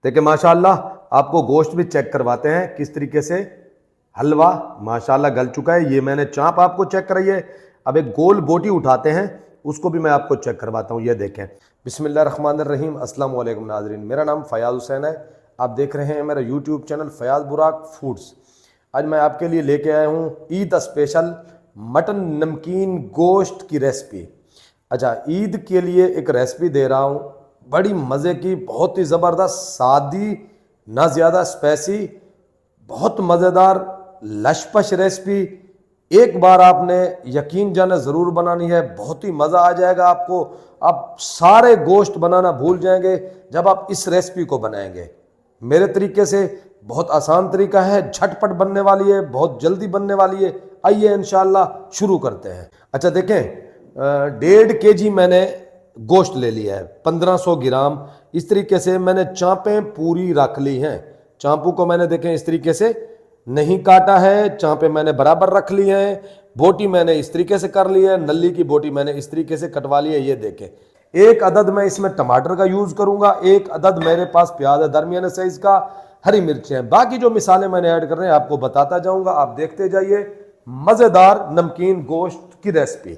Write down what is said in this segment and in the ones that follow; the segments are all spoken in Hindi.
देखिए माशाल्लाह आपको गोश्त भी चेक करवाते हैं किस तरीके से। हलवा माशाल्लाह गल चुका है। ये मैंने चाप आपको चेक कराई है। अब एक गोल बोटी उठाते हैं, उसको भी मैं आपको चेक करवाता हूँ। ये देखें। बिस्मिल्लाहिर्रहमानिर्रहीम। अस्सलाम वालेकुम नाज़रीन, मेरा नाम फ़याज़ हुसैन है। आप देख रहे हैं मेरा यूट्यूब चैनल फ़याज़ बुराक फूड्स। आज मैं आपके लिए लेके आया हूँ ईद स्पेशल मटन नमकीन गोश्त की रेसिपी। अच्छा, ईद के लिए एक रेसिपी दे रहा हूँ, बड़ी मज़े की, बहुत ही ज़बरदस्त, सादी, ना ज़्यादा स्पाइसी, बहुत मज़ेदार लशपश रेसिपी। एक बार आपने यकीन जाने ज़रूर बनानी है, बहुत ही मज़ा आ जाएगा आपको। आप सारे गोश्त बनाना भूल जाएंगे जब आप इस रेसिपी को बनाएंगे। मेरे तरीके से बहुत आसान तरीका है, झटपट बनने वाली है, बहुत जल्दी बनने वाली है। आइए इंशाल्लाह शुरू करते हैं। अच्छा देखें, 1.5 kg मैंने गोश्त ले लिया है, 1500 ग्राम। इस तरीके से मैंने चाँपें पूरी रख ली हैं। चाँपू को मैंने देखें इस तरीके से नहीं काटा है, चाँपें मैंने बराबर रख ली हैं। बोटी मैंने इस तरीके से कर ली है, नली की बोटी मैंने इस तरीके से कटवा ली है। ये देखें, एक अदद मैं इसमें टमाटर का यूज़ करूँगा, एक अदद मेरे पास प्याज है दरमियाने साइज़ का, हरी मिर्चें हैं। बाकी जो मिसालें मैंने ऐड कर रहे हैं आपको बताता जाऊँगा, आप देखते जाइए। मज़ेदार नमकीन गोश्त की रेसिपी।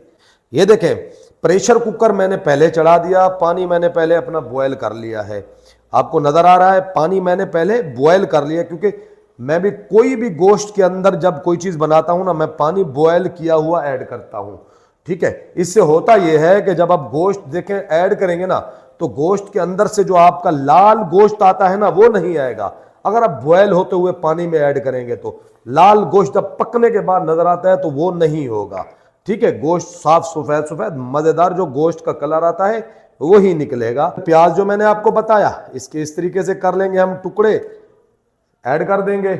ये देखें, प्रेशर कुकर मैंने पहले चढ़ा दिया, पानी मैंने पहले अपना बॉयल कर लिया है। आपको नज़र आ रहा है, पानी मैंने पहले बॉयल कर लिया, क्योंकि मैं भी कोई भी गोश्त के अंदर जब कोई चीज़ बनाता हूं ना, मैं पानी बॉयल किया हुआ ऐड करता हूं। ठीक है, इससे होता यह है कि जब आप गोश्त देखें ऐड करेंगे ना, तो गोश्त के अंदर से जो आपका लाल गोश्त आता है ना, वो नहीं आएगा। अगर आप बॉयल होते हुए पानी में ऐड करेंगे तो लाल गोश्त जब पकने के बाद नजर आता है तो वो नहीं होगा। ठीक है, गोश्त साफ सफेद सफेद मजेदार जो गोश्त का कलर आता है वो ही निकलेगा। प्याज जो मैंने आपको बताया, इसके इस तरीके से कर लेंगे हम, टुकड़े ऐड कर देंगे।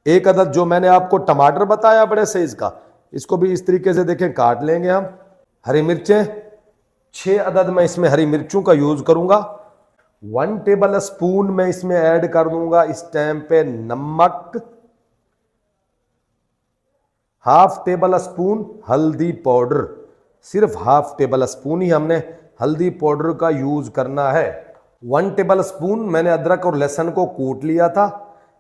एक अदद जो मैंने आपको टमाटर बताया बड़े साइज का, इसको भी इस तरीके से देखें काट लेंगे हम। हरी मिर्चें 6 अदद मैं इसमें हरी मिर्चों का यूज करूंगा। 1 टेबल स्पून मैं इसमें ऐड कर दूंगा इस टाइम पे नमक। 1/2 टेबल स्पून हल्दी पाउडर, सिर्फ 1/2 टेबल स्पून ही हमने हल्दी पाउडर का यूज करना है। 1 टेबल स्पून मैंने अदरक और लहसुन को कूट लिया था,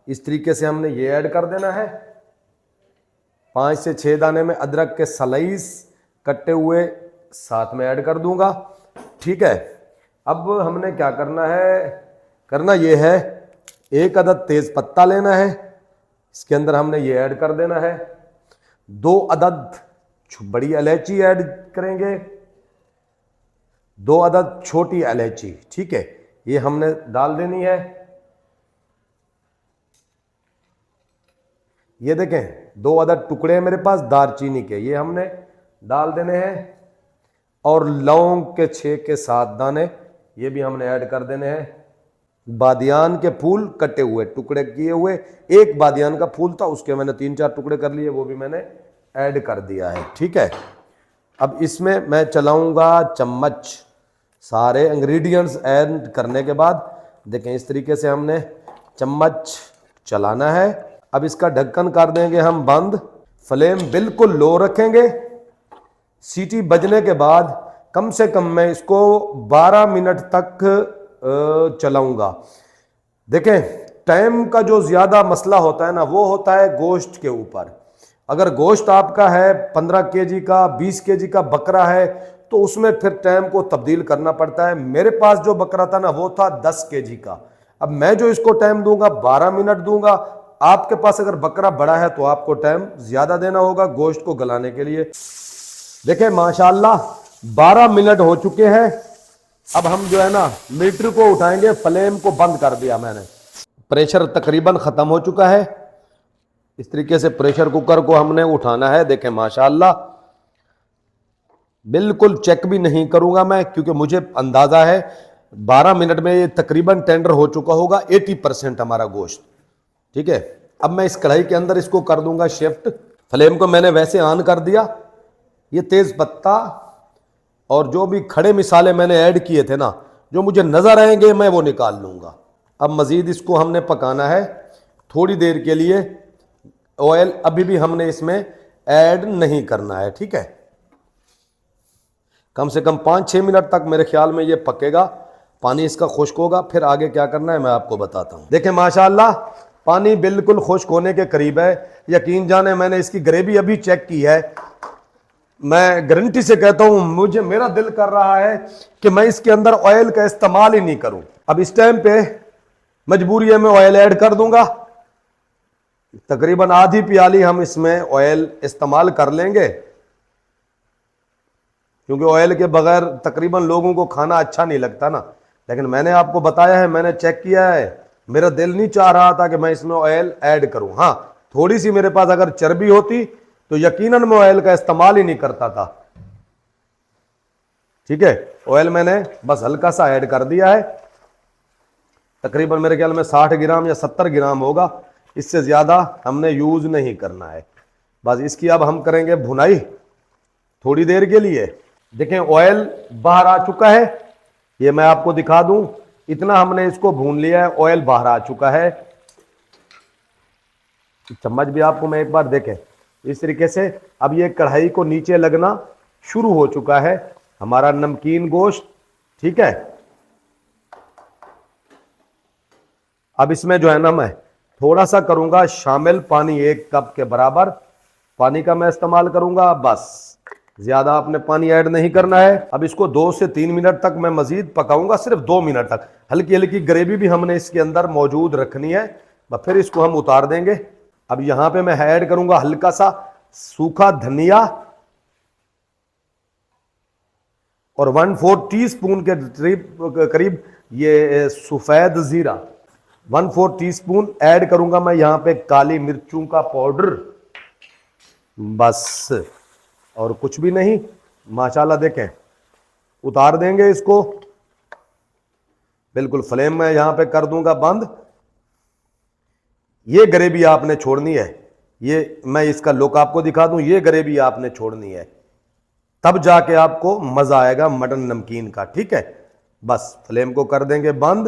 इस तरीके से हमने ये ऐड कर देना है। 5 से 6 दाने में अदरक के स्लाइस कटे हुए साथ में ऐड कर दूंगा। ठीक है, अब हमने क्या करना है, करना ये है, 1 अदद तेज पत्ता लेना है, इसके अंदर हमने ये ऐड कर देना है। 2 अदद बड़ी इलायची ऐड करेंगे, 2 अदद छोटी इलायची। ठीक है, ये हमने डाल देनी है। ये देखें, 2 अदद टुकड़े हैं मेरे पास दालचीनी के, ये हमने डाल देने हैं। और लौंग के 6 के 7 दाने, ये भी हमने ऐड कर देने हैं। बादियान के फूल कटे हुए टुकड़े किए हुए, एक बादियान का फूल था उसके मैंने 3-4 टुकड़े कर लिए, वो भी मैंने ऐड कर दिया है। ठीक है, अब इसमें मैं चलाऊंगा चम्मच। सारे इंग्रेडिएंट्स ऐड करने के बाद देखें इस तरीके से हमने चम्मच चलाना है। अब इसका ढक्कन कर देंगे हम बंद, फ्लेम बिल्कुल लो रखेंगे। सीटी बजने के बाद कम से कम मैं इसको 12 मिनट तक चलाऊंगा। देखें, टाइम का जो ज़्यादा मसला होता है ना, वो होता है गोश्त के ऊपर। अगर गोश्त आपका है 15 kg का, 20 kg का बकरा है, तो उसमें फिर टाइम को तब्दील करना पड़ता है। मेरे पास जो बकरा था ना, वो था 10 kg का। अब मैं जो इसको टाइम दूंगा 12 मिनट दूंगा। आपके पास अगर बकरा बड़ा है तो आपको टाइम ज़्यादा देना होगा गोश्त को गलाने के लिए। देखें माशाल्लाह 12 मिनट हो चुके हैं। अब हम जो है ना मीटर को उठाएंगे, फ्लेम को बंद कर दिया मैंने, प्रेशर तकरीबन ख़त्म हो चुका है। इस तरीके से प्रेशर कुकर को हमने उठाना है। देखें माशाल्लाह, बिल्कुल चेक भी नहीं करूंगा मैं, क्योंकि मुझे अंदाज़ा है 12 मिनट में ये तकरीबन टेंडर हो चुका होगा, 80% हमारा गोश्त। ठीक है, अब मैं इस कढ़ाई के अंदर इसको कर दूंगा शिफ्ट। फ्लेम को मैंने वैसे ऑन कर दिया। ये तेज पत्ता और जो भी खड़े मिसाले मैंने ऐड किए थे ना, जो मुझे नजर आएंगे मैं वो निकाल लूंगा। अब मजीद इसको हमने पकाना है थोड़ी देर के लिए। ऑयल अभी भी हमने इसमें ऐड नहीं करना है। ठीक है, कम से कम 5-6 मिनट तक मेरे ख्याल में ये पकेगा। पानी इसका खुश्क होगा, फिर आगे क्या करना है मैं आपको बताता हूँ। देखें माशाल्लाह पानी बिल्कुल खुश्क होने के करीब है। यकीन जाने मैंने इसकी ग्रेवी अभी चेक की है, मैं गारंटी से कहता हूं मुझे मेरा दिल कर रहा है कि मैं इसके अंदर ऑयल का इस्तेमाल ही नहीं करूं। अब इस टाइम पे मजबूरी है, मैं ऑयल ऐड कर दूंगा। तकरीबन आधी प्याली हम इसमें ऑयल इस्तेमाल कर लेंगे, क्योंकि ऑयल के बगैर तकरीबन लोगों को खाना अच्छा नहीं लगता ना। लेकिन मैंने आपको बताया है, मैंने चेक किया है, मेरा दिल नहीं चाह रहा था कि मैं इसमें ऑयल ऐड करूं। हाँ, थोड़ी सी मेरे पास अगर चर्बी होती तो यकीनन मैं ऑयल का इस्तेमाल ही नहीं करता था। ठीक है, ऑयल मैंने बस हल्का सा ऐड कर दिया है, तकरीबन मेरे ख्याल में 60 ग्राम या 70 ग्राम होगा, इससे ज्यादा हमने यूज नहीं करना है। बस इसकी अब हम करेंगे भुनाई थोड़ी देर के लिए। देखें ऑयल बाहर आ चुका है, ये मैं आपको दिखा दूं, इतना हमने इसको भून लिया है, ऑयल बाहर आ चुका है। चम्मच भी आपको मैं एक बार देखें इस तरीके से। अब ये कढ़ाई को नीचे लगना शुरू हो चुका है हमारा नमकीन गोश्त। ठीक है, अब इसमें जो है ना मैं थोड़ा सा करूंगा शामिल पानी, 1 कप के बराबर पानी का मैं इस्तेमाल करूंगा, बस ज्यादा आपने पानी ऐड नहीं करना है। अब इसको 2 से 3 मिनट तक मैं मजीद पकाऊंगा, सिर्फ 2 मिनट तक। हल्की हल्की ग्रेवी भी हमने इसके अंदर मौजूद रखनी है, फिर इसको हम उतार देंगे। अब यहां पे मैं ऐड करूंगा हल्का सा सूखा धनिया और 1/4 टीस्पून के करीब ये सफेद जीरा, 1/4 टीस्पून ऐड करूंगा मैं यहां पे काली मिर्चों का पाउडर, बस और कुछ भी नहीं। माशाल्लाह देखें, उतार देंगे इसको, बिल्कुल फ्लेम में यहां पे कर दूंगा बंद। ये ग्रेवी आपने छोड़नी है, ये मैं इसका लुक आपको दिखा दूं, ये ग्रेवी आपने छोड़नी है, तब जाके आपको मजा आएगा मटन नमकीन का। ठीक है, बस फ्लेम को कर देंगे बंद।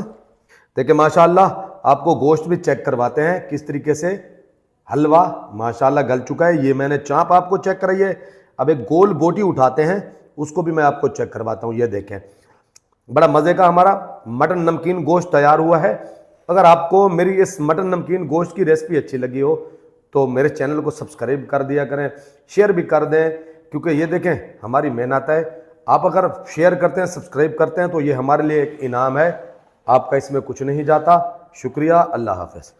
देखिए माशाल्लाह आपको गोश्त भी चेक करवाते हैं किस तरीके से हलवा माशाल्लाह गल चुका है। ये मैंने चाप आपको चेक कराई है। अब एक गोल बोटी उठाते हैं, उसको भी मैं आपको चेक करवाता हूं। ये देखें, बड़ा मजे का हमारा मटन नमकीन गोश्त तैयार हुआ है। अगर आपको मेरी इस मटन नमकीन गोश्त की रेसिपी अच्छी लगी हो तो मेरे चैनल को सब्सक्राइब कर दिया करें, शेयर भी कर दें, क्योंकि ये देखें हमारी मेहनत है। आप अगर शेयर करते हैं, सब्सक्राइब करते हैं तो ये हमारे लिए एक इनाम है, आपका इसमें कुछ नहीं जाता। शुक्रिया, अल्लाह हाफ़िज़।